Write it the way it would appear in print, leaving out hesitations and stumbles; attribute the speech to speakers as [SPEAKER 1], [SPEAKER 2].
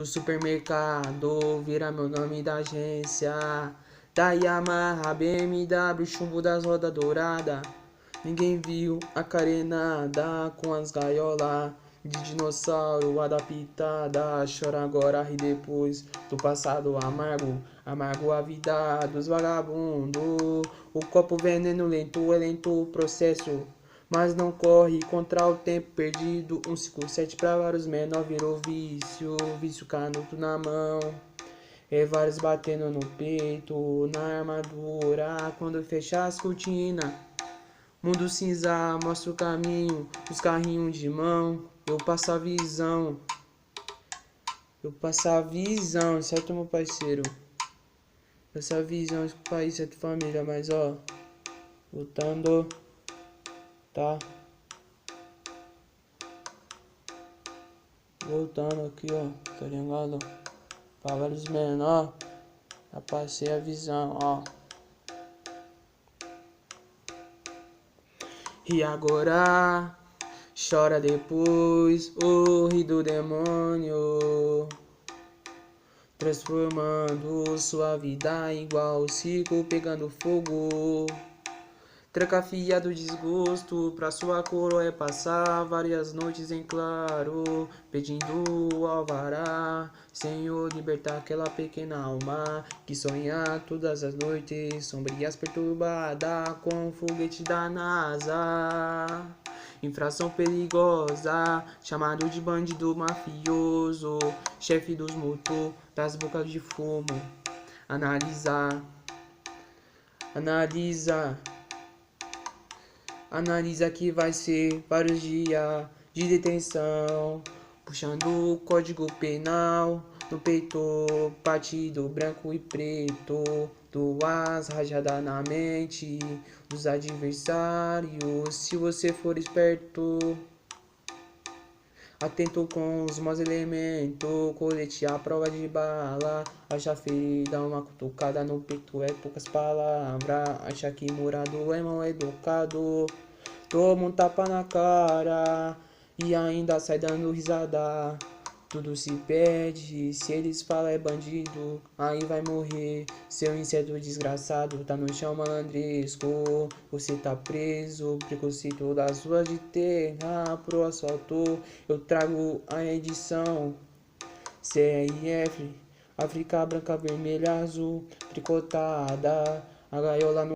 [SPEAKER 1] O supermercado vira meu nome da agência. Da Yamaha, BMW, chumbo das rodas douradas. Ninguém viu a carenada com as gaiolas de dinossauro adaptada. Chora agora, ri depois do passado amargo. Amargo a vida dos vagabundos. O copo veneno lento é lento o processo, mas não corre contra o tempo perdido. 157 pra vários menor virou vício. Vício canuto na mão. E vários batendo no peito, na armadura. Quando fecha as cortinas, mundo cinza mostra o caminho. Os carrinhos de mão, eu passo a visão. Eu passo a visão, certo, meu parceiro? Passo a visão, país, certo, família. Mas ó, voltando, tá? Voltando aqui, ó, tá ligado? Pra vários menor, já passei a visão, ó. E agora, chora depois, o ri do demônio, transformando sua vida igual o ciclo pegando fogo. Trancafiado do desgosto, pra sua coroa é passar várias noites em claro, pedindo alvará. Senhor, libertar aquela pequena alma que sonha todas as noites, sombrias perturbada com o foguete da NASA. Infração perigosa, chamado de bandido mafioso, chefe dos motor, das bocas de fumo. Analisa. Analisa que vai ser vários dias de detenção, puxando o código penal no peito, partido branco e preto, duas rajadas na mente dos adversários. Se você for esperto, atento com os maus elementos, colete à prova de bala. Acha ferida, uma cutucada no peito, é poucas palavras. Acha que morado é mal educado, toma um tapa na cara e ainda sai dando risada. Tudo se perde, se eles falam é bandido, aí vai morrer. Seu inseto desgraçado tá no chão malandresco. Você tá preso, preconceito das ruas de terra pro asfalto. Eu trago a edição CRF, África branca, vermelha, azul, tricotada. A gaiola no